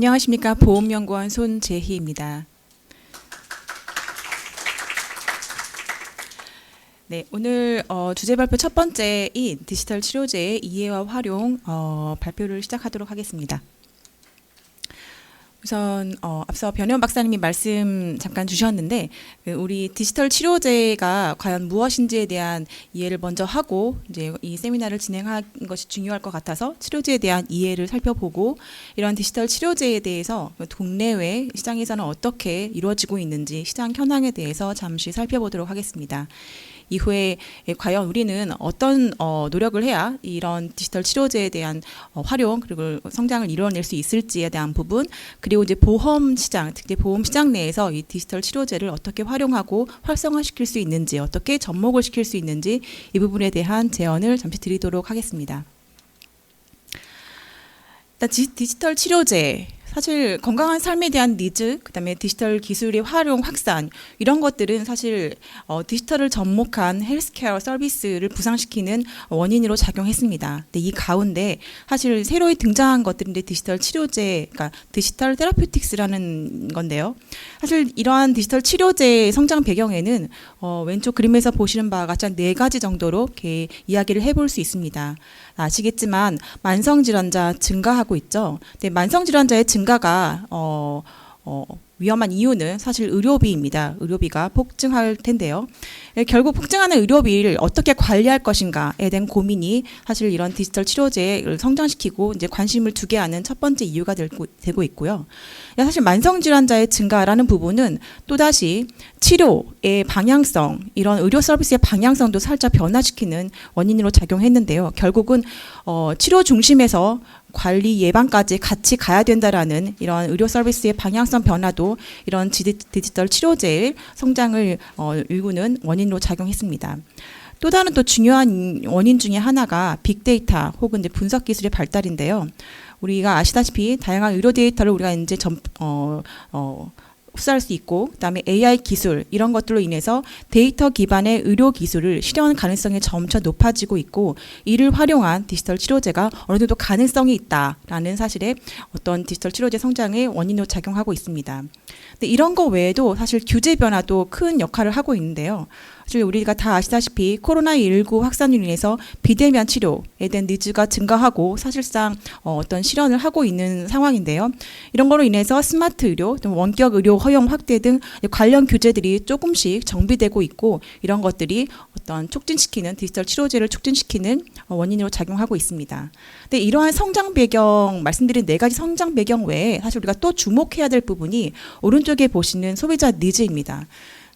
안녕하십니까. 보험연구원 손재희입니다. 네, 오늘 주제 발표 첫 번째인 디지털 치료제의 이해와 활용 발표를 시작하도록 하겠습니다. 우선 앞서 변혜원 박사님이 말씀 잠깐 주셨는데 우리 디지털 치료제가 과연 무엇인지에 대한 이해를 먼저 하고 이제 이 세미나를 진행하는 것이 중요할 것 같아서 치료제에 대한 이해를 살펴보고 이런 디지털 치료제에 대해서 국내외 시장에서는 어떻게 이루어지고 있는지 시장 현황에 대해서 잠시 살펴보도록 하겠습니다. 이후에 과연 우리는 어떤 노력을 해야 이런 디지털 치료제에 대한 활용 그리고 성장을 이루어낼 수 있을지에 대한 부분, 그리고 이제 보험 시장, 특히 보험 시장 내에서 이 디지털 치료제를 어떻게 활용하고 활성화시킬 수 있는지, 어떻게 접목을 시킬 수 있는지 이 부분에 대한 제언을 잠시 드리도록 하겠습니다. 일단 디지털 치료제, 사실 건강한 삶에 대한 니즈, 그다음에 디지털 기술의 활용, 확산 이런 것들은 사실 디지털을 접목한 헬스케어 서비스를 부상시키는 원인으로 작용했습니다. 근데 이 가운데 사실 새로이 등장한 것들인데 디지털 치료제, 그러니까 디지털 테라퓨틱스라는 건데요. 사실 이러한 디지털 치료제의 성장 배경에는 왼쪽 그림에서 보시는 바와 같이 한 4가지 정도로 이렇게 이야기를 해볼 수 있습니다. 아시겠지만 만성질환자 증가하고 있죠. 근데 만성질환자의 증가가 위험한 이유는 사실 의료비입니다. 의료비가 폭증할 텐데요. 결국 폭증하는 의료비를 어떻게 관리할 것인가에 대한 고민이 사실 이런 디지털 치료제를 성장시키고 이제 관심을 두게 하는 첫 번째 이유가 되고 있고요. 사실 만성질환자의 증가라는 부분은 또다시 치료의 방향성, 이런 의료 서비스의 방향성도 살짝 변화시키는 원인으로 작용했는데요. 결국은 치료 중심에서 관리 예방까지 같이 가야 된다라는 이런 의료 서비스의 방향성 변화도 이런 디지털 치료제의 성장을 일구는 원인으로 작용했습니다. 또 다른 또 중요한 원인 중에 하나가 빅데이터 혹은 이제 분석 기술의 발달인데요. 우리가 아시다시피 다양한 의료 데이터를 우리가 이제 흡수할 수 있고, 그다음에 AI 기술 이런 것들로 인해서 데이터 기반의 의료 기술을 실현 가능성이 점차 높아지고 있고, 이를 활용한 디지털 치료제가 어느 정도 가능성이 있다라는 사실에 어떤 디지털 치료제 성장의 원인으로 작용하고 있습니다. 근데 이런 거 외에도 사실 규제 변화도 큰 역할을 하고 있는데요. 사실 우리가 다 아시다시피 코로나19 확산으로 인해서 비대면 치료에 대한 니즈가 증가하고 사실상 어떤 실현을 하고 있는 상황인데요. 이런 거로 인해서 스마트 의료, 원격 의료 허용 확대 등 관련 규제들이 조금씩 정비되고 있고, 이런 것들이 어떤 촉진시키는 디지털 치료제를 촉진시키는 원인으로 작용하고 있습니다. 근데 이러한 성장 배경, 말씀드린 4가지 성장 배경 외에 사실 우리가 또 주목해야 될 부분이 오른쪽에 보시는 소비자 니즈입니다.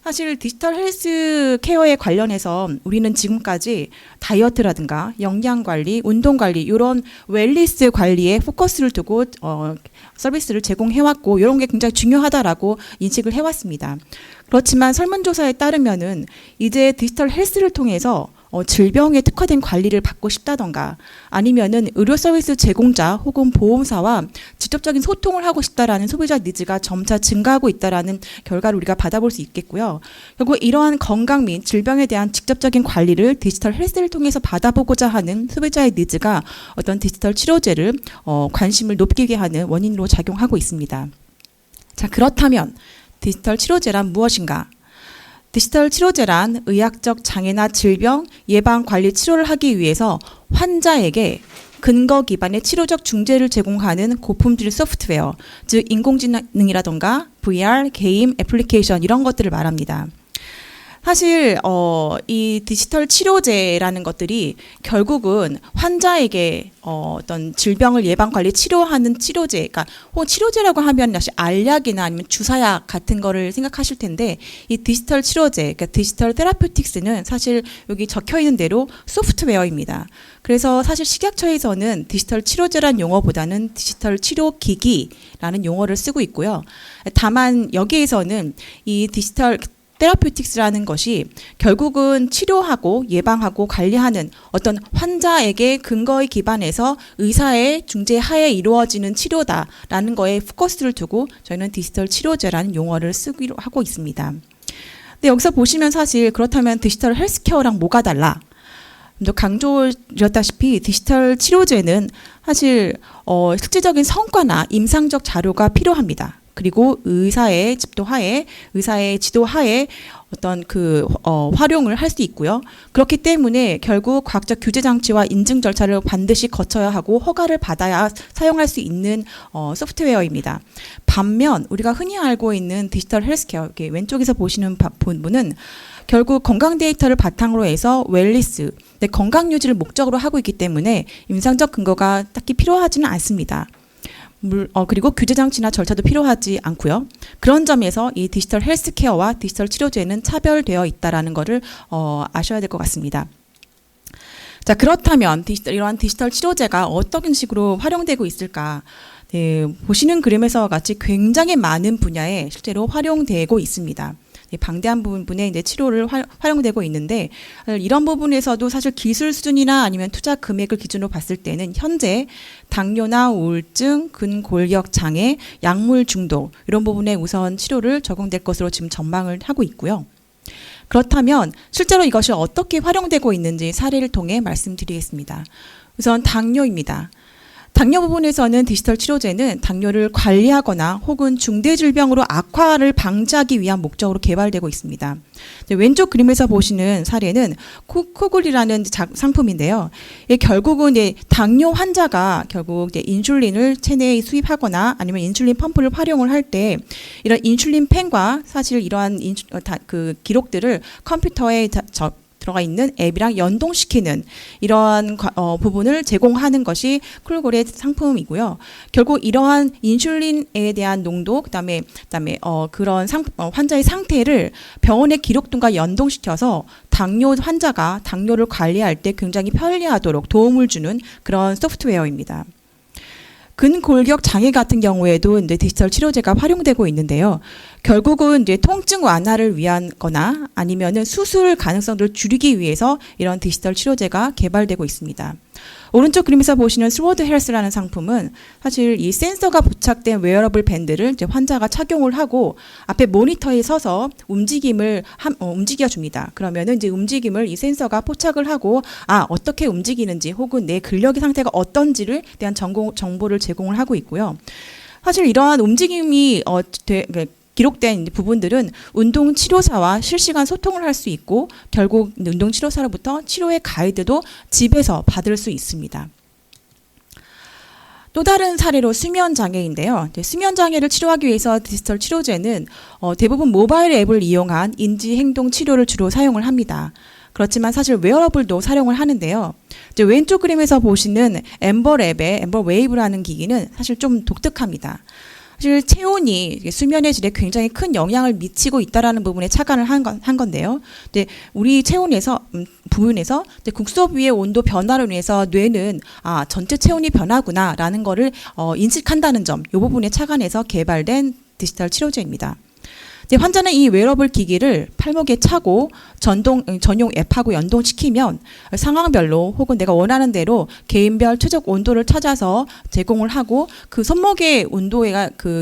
사실 디지털 헬스 케어에 관련해서 우리는 지금까지 다이어트라든가 영양관리, 운동관리 이런 웰니스 관리에 포커스를 두고 서비스를 제공해왔고, 이런 게 굉장히 중요하다라고 인식을 해왔습니다. 그렇지만 설문조사에 따르면은 이제 디지털 헬스를 통해서 질병에 특화된 관리를 받고 싶다던가, 아니면은 의료 서비스 제공자 혹은 보험사와 직접적인 소통을 하고 싶다라는 소비자 니즈가 점차 증가하고 있다라는 결과를 우리가 받아볼 수 있겠고요. 결국 이러한 건강 및 질병에 대한 직접적인 관리를 디지털 헬스를 통해서 받아보고자 하는 소비자의 니즈가 어떤 디지털 치료제를 관심을 높이게 하는 원인으로 작용하고 있습니다. 자, 그렇다면 디지털 치료제란 무엇인가? 디지털 치료제란 의학적 장애나 질병 예방 관리 치료를 하기 위해서 환자에게 근거 기반의 치료적 중재를 제공하는 고품질 소프트웨어, 즉 인공지능이라던가 VR, 게임, 애플리케이션 이런 것들을 말합니다. 사실 이 디지털 치료제라는 것들이 결국은 환자에게 어떤 질병을 예방 관리 치료하는 치료제, 그러니까 혹은 치료제라고 하면 사실 알약이나 아니면 주사약 같은 거를 생각하실 텐데, 이 디지털 치료제, 그러니까 디지털 테라퓨틱스는 사실 여기 적혀 있는 대로 소프트웨어입니다. 그래서 사실 식약처에서는 디지털 치료제란 용어보다는 디지털 치료기기라는 용어를 쓰고 있고요. 다만 여기에서는 이 디지털 테라퓨틱스라는 것이 결국은 치료하고 예방하고 관리하는 어떤 환자에게 근거에 기반해서 의사의 중재 하에 이루어지는 치료다라는 거에 포커스를 두고 저희는 디지털 치료제라는 용어를 쓰기로 하고 있습니다. 근데 여기서 보시면 사실 그렇다면 디지털 헬스케어랑 뭐가 달라? 또 강조드렸다시피 디지털 치료제는 사실 실질적인 성과나 임상적 자료가 필요합니다. 그리고 의사의 지도하에 어떤 활용을 할 수 있고요. 그렇기 때문에 결국 과학적 규제 장치와 인증 절차를 반드시 거쳐야 하고 허가를 받아야 사용할 수 있는 소프트웨어입니다. 반면 우리가 흔히 알고 있는 디지털 헬스케어, 이렇게 왼쪽에서 보시는 부분은 결국 건강 데이터를 바탕으로 해서 웰리스, 건강 유지를 목적으로 하고 있기 때문에 임상적 근거가 딱히 필요하지는 않습니다. 그리고 규제 장치나 절차도 필요하지 않고요. 그런 점에서 이 디지털 헬스케어와 디지털 치료제는 차별되어 있다라는 것을 아셔야 될 것 같습니다. 자, 그렇다면 이러한 디지털 치료제가 어떤 식으로 활용되고 있을까? 네, 보시는 그림에서와 같이 굉장히 많은 분야에 실제로 활용되고 있습니다. 방대한 부분에 이제 치료를 활용되고 있는데, 이런 부분에서도 사실 기술 수준이나 아니면 투자 금액을 기준으로 봤을 때는 현재 당뇨나 우울증, 근골격 장애, 약물 중독 이런 부분에 우선 치료를 적용될 것으로 지금 전망을 하고 있고요. 그렇다면 실제로 이것이 어떻게 활용되고 있는지 사례를 통해 말씀드리겠습니다. 우선 당뇨입니다. 당뇨 부분에서는 디지털 치료제는 당뇨를 관리하거나 혹은 중대질병으로 악화를 방지하기 위한 목적으로 개발되고 있습니다. 왼쪽 그림에서 보시는 사례는 코골이라는 상품인데요. 결국은 당뇨 환자가 결국 인슐린을 체내에 수입하거나 아니면 인슐린 펌프를 활용을 할 때 이런 인슐린 펜과 사실 이러한 기록들을 컴퓨터에 들어가 있는 앱이랑 연동시키는 이러한 부분을 제공하는 것이 쿨골의 상품이고요. 결국 이러한 인슐린에 대한 농도, 그다음에 그런 환자의 상태를 병원의 기록등과 연동시켜서 당뇨 환자가 당뇨를 관리할 때 굉장히 편리하도록 도움을 주는 그런 소프트웨어입니다. 근골격 장애 같은 경우에도 이제 디지털 치료제가 활용되고 있는데요. 결국은 이제 통증 완화를 위한 거나 아니면은 수술 가능성을 줄이기 위해서 이런 디지털 치료제가 개발되고 있습니다. 오른쪽 그림에서 보시는 스워드 헬스라는 상품은 사실 이 센서가 부착된 웨어러블 밴드를 이제 환자가 착용을 하고 앞에 모니터에 서서 움직임을 움직여줍니다. 그러면은 이제 움직임을 이 센서가 포착을 하고 어떻게 움직이는지 혹은 내 근력의 상태가 어떤지를 대한 정보를 제공을 하고 있고요. 사실 이러한 움직임이 기록된 부분들은 운동치료사와 실시간 소통을 할 수 있고 결국 운동치료사로부터 치료의 가이드도 집에서 받을 수 있습니다. 또 다른 사례로 수면장애인데요. 수면장애를 치료하기 위해서 디지털 치료제는 대부분 모바일 앱을 이용한 인지행동 치료를 주로 사용을 합니다. 그렇지만 사실 웨어러블도 사용을 하는데요. 왼쪽 그림에서 보시는 엠버 랩의 엠버 웨이브라는 기기는 사실 좀 독특합니다. 사실 체온이 수면의 질에 굉장히 큰 영향을 미치고 있다라는 부분에 착안을 한 건데요. 우리 체온에서 부분에서 국소 부위의 온도 변화로 인해서 뇌는 전체 체온이 변하구나라는 거를 인식한다는 점, 이 부분에 착안해서 개발된 디지털 치료제입니다. 환자는 이 웨어러블 기기를 팔목에 차고 전용 앱하고 연동시키면 상황별로 혹은 내가 원하는 대로 개인별 최적 온도를 찾아서 제공을 하고 그 손목의 온도에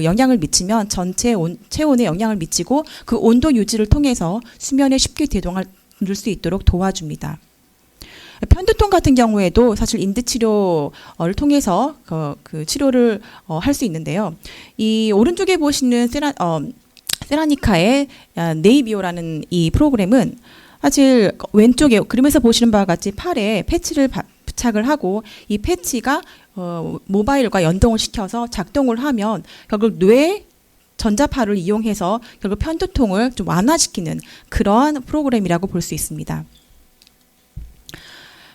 영향을 미치면 전체 체온에 영향을 미치고 그 온도 유지를 통해서 수면에 쉽게 되돌아갈 수 있도록 도와줍니다. 편두통 같은 경우에도 사실 인대치료를 통해서 그 치료를 할 수 있는데요. 이 오른쪽에 보시는 세라니카의 네이비오라는 이 프로그램은 사실 왼쪽에 그림에서 보시는 바와 같이 팔에 패치를 부착을 하고 이 패치가 모바일과 연동을 시켜서 작동을 하면 결국 뇌 전자파를 이용해서 결국 편두통을 좀 완화시키는 그러한 프로그램이라고 볼 수 있습니다.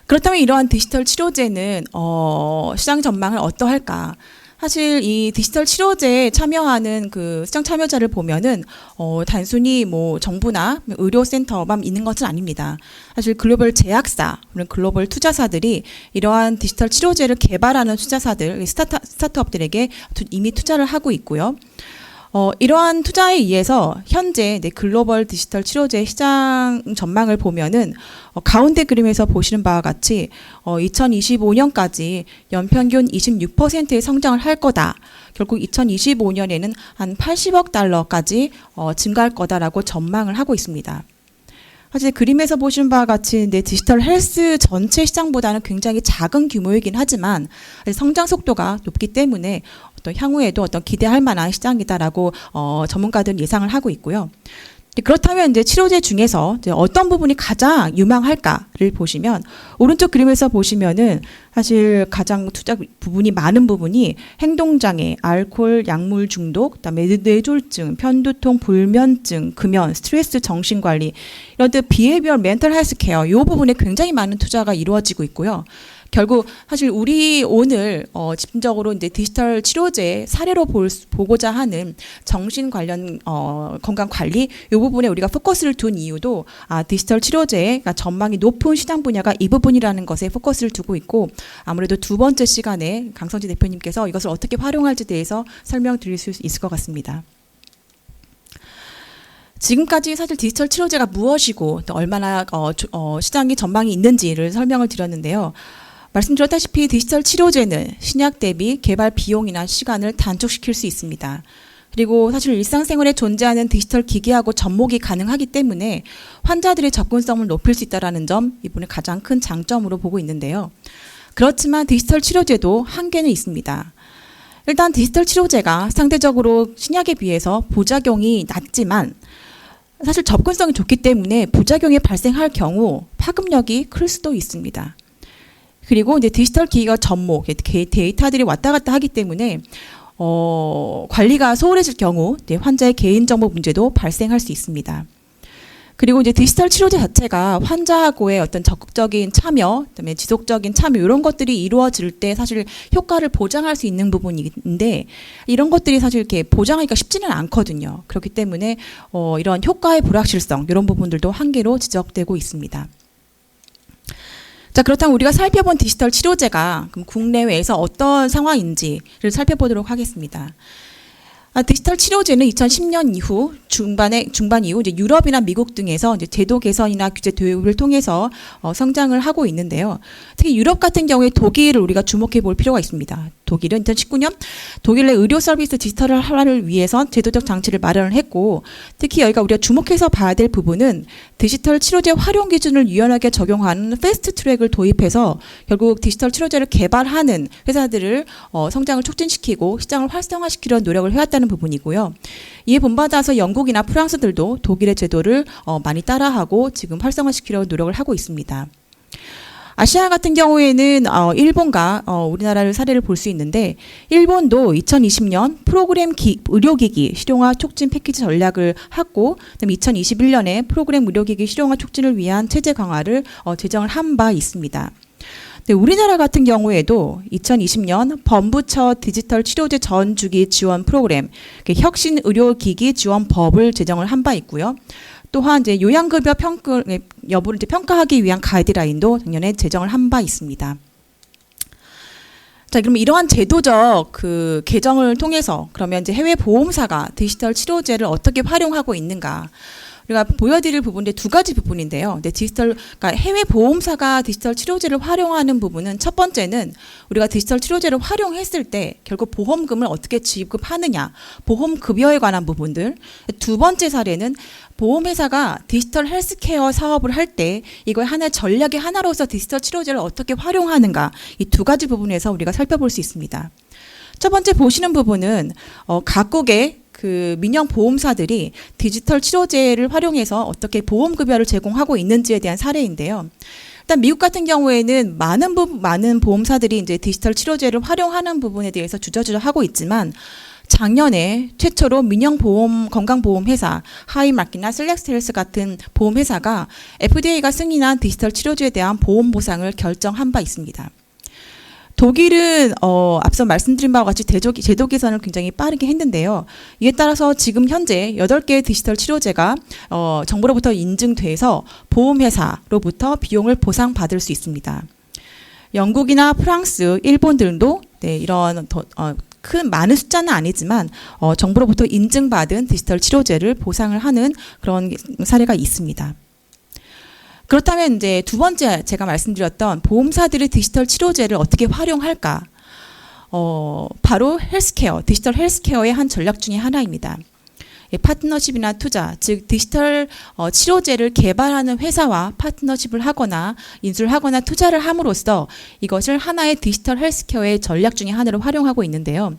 그렇다면 이러한 디지털 치료제는 시장 전망을 어떠할까? 사실 이 디지털 치료제에 참여하는 그 시장 참여자를 보면은 단순히 정부나 의료센터만 있는 것은 아닙니다. 사실 글로벌 제약사, 글로벌 투자사들이 이러한 디지털 치료제를 개발하는 투자사들, 스타트업들에게 이미 투자를 하고 있고요. 이러한 투자에 의해서 현재 글로벌 디지털 치료제 시장 전망을 보면은 가운데 그림에서 보시는 바와 같이 2025년까지 연평균 26%의 성장을 할 거다. 결국 2025년에는 한 80억 달러까지 증가할 거다라고 전망을 하고 있습니다. 사실 그림에서 보신 바와 같이 디지털 헬스 전체 시장보다는 굉장히 작은 규모이긴 하지만 성장 속도가 높기 때문에 어떤 향후에도 어떤 기대할 만한 시장이다라고 전문가들은 예상을 하고 있고요. 그렇다면 이제 치료제 중에서 이제 어떤 부분이 가장 유망할까를 보시면 오른쪽 그림에서 보시면은 사실 가장 투자 부분이 많은 부분이 행동장애, 알코올, 약물 중독, 그다음에 뇌졸중, 편두통, 불면증, 금연, 스트레스 정신관리 이런 비헤비얼 멘탈 헬스 케어 이 부분에 굉장히 많은 투자가 이루어지고 있고요. 결국 사실 우리 오늘 집중적으로 이제 디지털 치료제 사례로 보고자 하는 정신 관련 건강 관리 이 부분에 우리가 포커스를 둔 이유도 디지털 치료제의 전망이 높은 시장 분야가 이 부분이라는 것에 포커스를 두고 있고 아무래도 두 번째 시간에 강성진 대표님께서 이것을 어떻게 활용할지에 대해서 설명드릴 수 있을 것 같습니다. 지금까지 사실 디지털 치료제가 무엇이고 또 얼마나 시장의 전망이 있는지를 설명을 드렸는데요. 말씀드렸다시피 디지털 치료제는 신약 대비 개발 비용이나 시간을 단축시킬 수 있습니다. 그리고 사실 일상생활에 존재하는 디지털 기기하고 접목이 가능하기 때문에 환자들의 접근성을 높일 수 있다는 점 이번에 가장 큰 장점으로 보고 있는데요. 그렇지만 디지털 치료제도 한계는 있습니다. 일단 디지털 치료제가 상대적으로 신약에 비해서 부작용이 낮지만 사실 접근성이 좋기 때문에 부작용이 발생할 경우 파급력이 클 수도 있습니다. 그리고 이제 디지털 기기가 접목, 데이터들이 왔다 갔다 하기 때문에 관리가 소홀해질 경우 환자의 개인정보 문제도 발생할 수 있습니다. 그리고 이제 디지털 치료제 자체가 환자하고의 어떤 적극적인 참여, 그다음에 지속적인 참여 이런 것들이 이루어질 때 사실 효과를 보장할 수 있는 부분인데 이런 것들이 사실 이렇게 보장하기가 쉽지는 않거든요. 그렇기 때문에 이런 효과의 불확실성 이런 부분들도 한계로 지적되고 있습니다. 자, 그렇다면 우리가 살펴본 디지털 치료제가 그럼 국내외에서 어떤 상황인지를 살펴보도록 하겠습니다. 디지털 치료제는 2010년 이후 중반 이후 이제 유럽이나 미국 등에서 이제 제도 개선이나 규제 도입을 통해서 성장을 하고 있는데요. 특히 유럽 같은 경우에 독일을 우리가 주목해 볼 필요가 있습니다. 독일은 2019년 독일 내 의료 서비스 디지털화를 위해서 제도적 장치를 마련을 했고 특히 여기가 우리가 주목해서 봐야 될 부분은 디지털 치료제 활용 기준을 유연하게 적용하는 패스트 트랙을 도입해서 결국 디지털 치료제를 개발하는 회사들을 성장을 촉진시키고 시장을 활성화시키려는 노력을 해왔다는 부분이고요. 이에 본받아서 영국이나 프랑스들도 독일의 제도를 많이 따라하고 지금 활성화시키려는 노력을 하고 있습니다. 아시아 같은 경우에는 일본과 우리나라를 사례를 볼 수 있는데 일본도 2020년 프로그램 의료기기 실용화 촉진 패키지 전략을 하고 그다음에 2021년에 프로그램 의료기기 실용화 촉진을 위한 체제 강화를 제정을 한 바 있습니다. 네, 우리나라 같은 경우에도 2020년 범부처 디지털 치료제 전 주기 지원 프로그램 혁신 의료기기 지원법을 제정을 한 바 있고요. 또한 이제 요양급여 여부를 이제 평가하기 위한 가이드라인도 작년에 제정을 한 바 있습니다. 자, 그럼 이러한 제도적 개정을 통해서 그러면 이제 해외 보험사가 디지털 치료제를 어떻게 활용하고 있는가? 우리가 보여드릴 부분인데 두 가지 부분인데요. 그러니까 해외 보험사가 디지털 치료제를 활용하는 부분은 첫 번째는 우리가 디지털 치료제를 활용했을 때 결국 보험금을 어떻게 지급하느냐, 보험급여에 관한 부분들. 두 번째 사례는 보험회사가 디지털 헬스케어 사업을 할 때 이걸 하나의 전략의 하나로서 디지털 치료제를 어떻게 활용하는가 이 두 가지 부분에서 우리가 살펴볼 수 있습니다. 첫 번째 보시는 부분은 각국의 민영 보험사들이 디지털 치료제를 활용해서 어떻게 보험급여를 제공하고 있는지에 대한 사례인데요. 일단 미국 같은 경우에는 많은 보험사들이 이제 디지털 치료제를 활용하는 부분에 대해서 주저주저하고 있지만 작년에 최초로 민영 건강보험 회사 하이마켓이나 셀렉스헬스 같은 보험 회사가 FDA가 승인한 디지털 치료제에 대한 보험 보상을 결정한 바 있습니다. 독일은 앞서 말씀드린 바와 같이 제도 개선을 굉장히 빠르게 했는데요. 이에 따라서 지금 현재 8개의 디지털 치료제가 정부로부터 인증돼서 보험회사로부터 비용을 보상받을 수 있습니다. 영국이나 프랑스, 일본 등도 이런 많은 숫자는 아니지만 정부로부터 인증받은 디지털 치료제를 보상을 하는 그런 사례가 있습니다. 그렇다면 이제 두 번째 제가 말씀드렸던 보험사들의 디지털 치료제를 어떻게 활용할까? 바로 헬스케어, 디지털 헬스케어의 한 전략 중에 하나입니다. 파트너십이나 투자, 즉 디지털 치료제를 개발하는 회사와 파트너십을 하거나 인수를 하거나 투자를 함으로써 이것을 하나의 디지털 헬스케어의 전략 중에 하나로 활용하고 있는데요.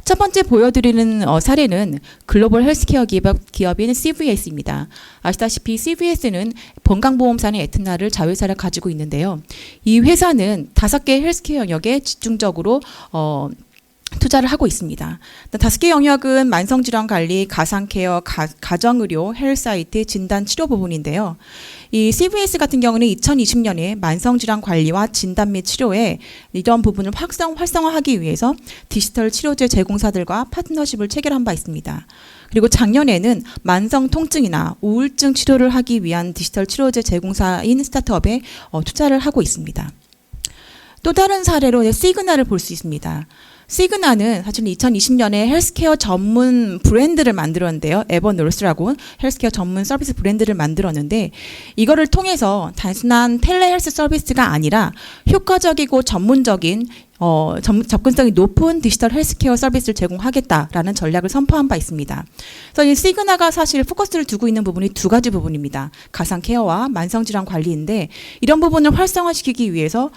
첫 번째 보여드리는 사례는 글로벌 헬스케어 기업인 CVS입니다. 아시다시피 CVS는 건강보험사는 에트나를 자회사를 가지고 있는데요. 이 회사는 5개 헬스케어 영역에 집중적으로 투자를 하고 있습니다. 5개 영역은 만성질환 관리, 가상케어, 가정의료, 헬스아이트, 진단, 치료 부분인데요. 이 CVS 같은 경우는 2020년에 만성질환 관리와 진단 및 치료에 이런 부분을 활성화하기 위해서 디지털 치료제 제공사들과 파트너십을 체결한 바 있습니다. 그리고 작년에는 만성 통증이나 우울증 치료를 하기 위한 디지털 치료제 제공사인 스타트업에 투자를 하고 있습니다. 또 다른 사례로 시그나를 볼 수 있습니다. 시그나는 사실 2020년에 헬스케어 전문 브랜드를 만들었는데요. 에버노스라고 헬스케어 전문 서비스 브랜드를 만들었는데 이거를 통해서 단순한 텔레헬스 서비스가 아니라 효과적이고 전문적인 접근성이 높은 디지털 헬스케어 서비스를 제공하겠다라는 전략을 선포한 바 있습니다. 그래서 이 시그나가 사실 포커스를 두고 있는 부분이 2가지 부분입니다. 가상케어와 만성질환 관리인데 이런 부분을 활성화시키기 위해서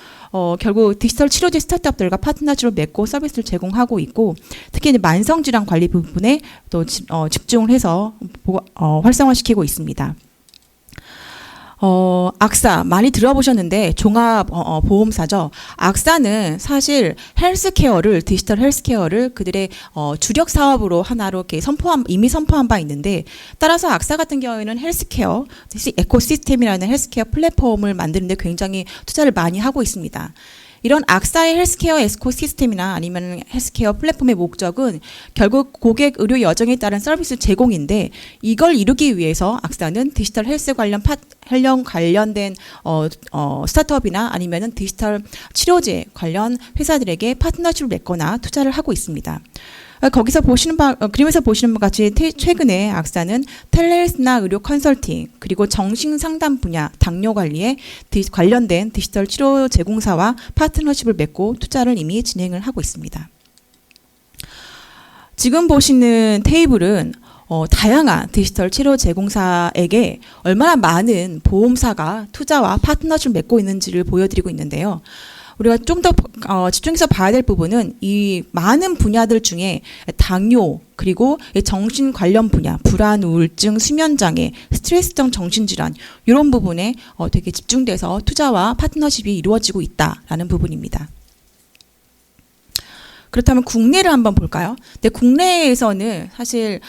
결국 디지털 치료제 스타트업들과 파트너십을 맺고 서비스를 제공하고 있고 특히 이제 만성질환 관리 부분에 또 집중을 해서 활성화시키고 있습니다. 악사 많이 들어보셨는데 종합 보험사죠. 악사는 사실 헬스케어를 디지털 헬스케어를 그들의 주력 사업으로 하나로 이렇게 이미 선포한 바 있는데 따라서 악사 같은 경우에는 헬스케어 에코시스템이라는 헬스케어 플랫폼을 만드는데 굉장히 투자를 많이 하고 있습니다. 이런 악사의 헬스케어 에코시스템이나 아니면 헬스케어 플랫폼의 목적은 결국 고객 의료 여정에 따른 서비스 제공인데 이걸 이루기 위해서 악사는 디지털 헬스 관련된 스타트업이나 아니면은 디지털 치료제 관련 회사들에게 파트너십을 맺거나 투자를 하고 있습니다. 거기서 그림에서 보시는 것 같이 최근에 악사는 텔레헬스나 의료 컨설팅 그리고 정신 상담 분야 당뇨 관리에 관련된 디지털 치료 제공사와 파트너십을 맺고 투자를 이미 진행을 하고 있습니다. 지금 보시는 테이블은 다양한 디지털 치료 제공사에게 얼마나 많은 보험사가 투자와 파트너십을 맺고 있는지를 보여드리고 있는데요. 우리가 좀 더 집중해서 봐야 될 부분은 이 많은 분야들 중에 당뇨 그리고 정신 관련 분야, 불안, 우울증, 수면장애, 스트레스성 정신질환 이런 부분에 되게 집중돼서 투자와 파트너십이 이루어지고 있다라는 부분입니다. 그렇다면 국내를 한번 볼까요? 근데 국내에서는 사실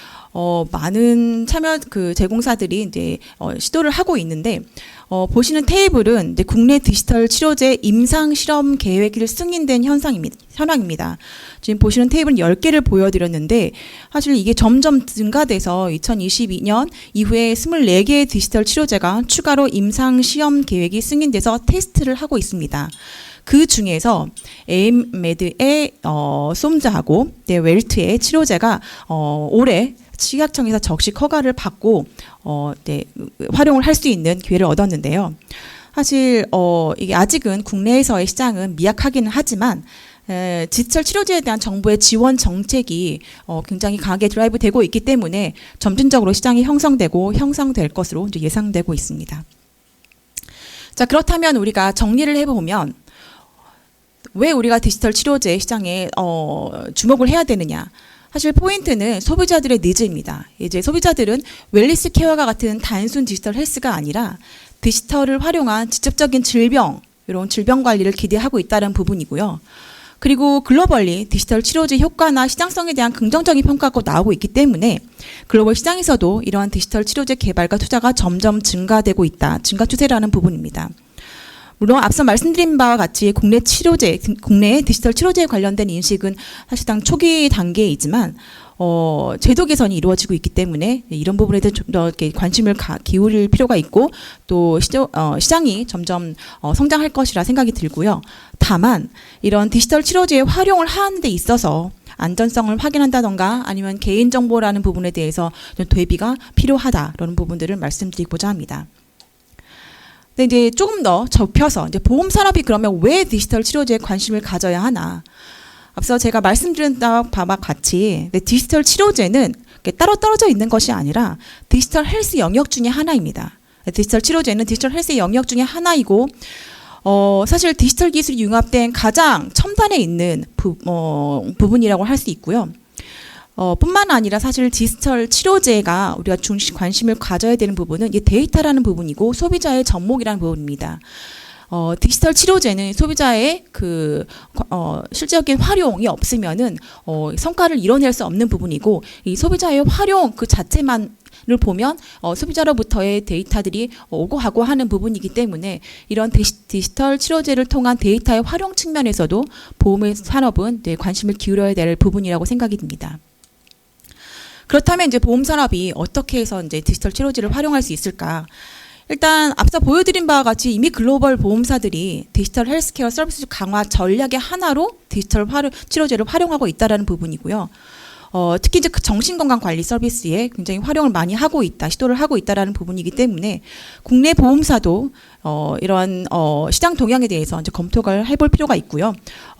많은 참여 제공사들이 이제 시도를 하고 있는데 보시는 테이블은 이제 국내 디지털 치료제 임상 실험 계획이 승인된 현황입니다. 지금 보시는 테이블은 10개를 보여드렸는데 사실 이게 점점 증가돼서 2022년 이후에 24개의 디지털 치료제가 추가로 임상 시험 계획이 승인돼서 테스트를 하고 있습니다. 그 중에서 에임메드의 솜즈하고 웰트의 치료제가 올해 식약청에서 적식 허가를 받고 활용을 할 수 있는 기회를 얻었는데요. 사실 이게 아직은 국내에서의 시장은 미약하기는 하지만 디지털 치료제에 대한 정부의 지원 정책이 굉장히 강하게 드라이브 되고 있기 때문에 점진적으로 시장이 형성될 것으로 이제 예상되고 있습니다. 자, 그렇다면 우리가 정리를 해보면 왜 우리가 디지털 치료제 시장에 주목을 해야 되느냐? 사실 포인트는 소비자들의 니즈입니다. 이제 소비자들은 웰니스 케어가 같은 단순 디지털 헬스가 아니라 디지털을 활용한 직접적인 이런 질병 관리를 기대하고 있다는 부분이고요. 그리고 글로벌리 디지털 치료제 효과나 시장성에 대한 긍정적인 평가가 나오고 있기 때문에 글로벌 시장에서도 이러한 디지털 치료제 개발과 투자가 점점 증가되고 있다. 증가 추세라는 부분입니다. 물론 앞서 말씀드린 바와 같이 국내의 디지털 치료제에 관련된 인식은 사실상 초기 단계이지만 제도 개선이 이루어지고 있기 때문에 이런 부분에 대해 좀 더 관심을 기울일 필요가 있고 또 시장이 점점 성장할 것이라 생각이 들고요. 다만 이런 디지털 치료제의 활용을 하는 데 있어서 안전성을 확인한다던가 아니면 개인정보라는 부분에 대해서 좀 대비가 필요하다라는 부분들을 말씀드리고자 합니다. 근데 이제 조금 더 좁혀서 이제 보험 산업이 그러면 왜 디지털 치료제에 관심을 가져야 하나? 앞서 제가 말씀드린 바와 같이 디지털 치료제는 따로 떨어져 있는 것이 아니라 디지털 헬스 영역 중에 하나입니다. 디지털 치료제는 디지털 헬스의 영역 중에 하나이고 사실 디지털 기술이 융합된 가장 첨단에 있는 부분이라고 할 수 있고요. 뿐만 아니라 사실 디지털 치료제가 우리가 관심을 가져야 되는 부분은 이 데이터라는 부분이고 소비자의 접목이라는 부분입니다. 디지털 치료제는 소비자의 실질적인 활용이 없으면은 성과를 이뤄낼 수 없는 부분이고 이 소비자의 활용 그 자체만을 보면 소비자로부터의 데이터들이 오고 가고 하는 부분이기 때문에 이런 디지털 치료제를 통한 데이터의 활용 측면에서도 보험 산업은 관심을 기울여야 될 부분이라고 생각이 듭니다. 그렇다면 이제 보험 산업이 어떻게 해서 이제 디지털 치료제를 활용할 수 있을까? 일단 앞서 보여드린 바와 같이 이미 글로벌 보험사들이 디지털 헬스케어 서비스 강화 전략의 하나로 디지털 치료제를 활용하고 있다라는 부분이고요. 특히 이제 그 정신건강관리 서비스에 굉장히 활용을 많이 하고 있다, 시도를 하고 있다라는 부분이기 때문에 국내 보험사도 이러한 시장 동향에 대해서 이제 검토를 해볼 필요가 있고요.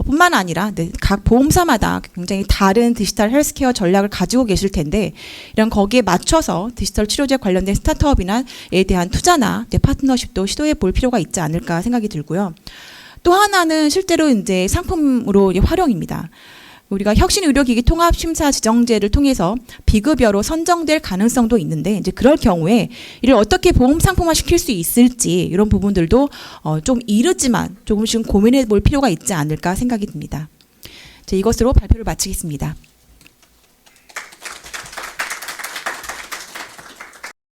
뿐만 아니라 각 보험사마다 굉장히 다른 디지털 헬스케어 전략을 가지고 계실 텐데 이런 거기에 맞춰서 디지털 치료제 관련된 스타트업이나에 대한 투자나 파트너십도 시도해 볼 필요가 있지 않을까 생각이 들고요. 또 하나는 실제로 이제 상품으로 활용입니다. 우리가 혁신의료기기 통합심사지정제를 통해서 비급여로 선정될 가능성도 있는데 이제 그럴 경우에 이를 어떻게 보험 상품화 시킬 수 있을지 이런 부분들도 좀 이르지만 조금씩 고민해 볼 필요가 있지 않을까 생각이 듭니다. 이것으로 발표를 마치겠습니다.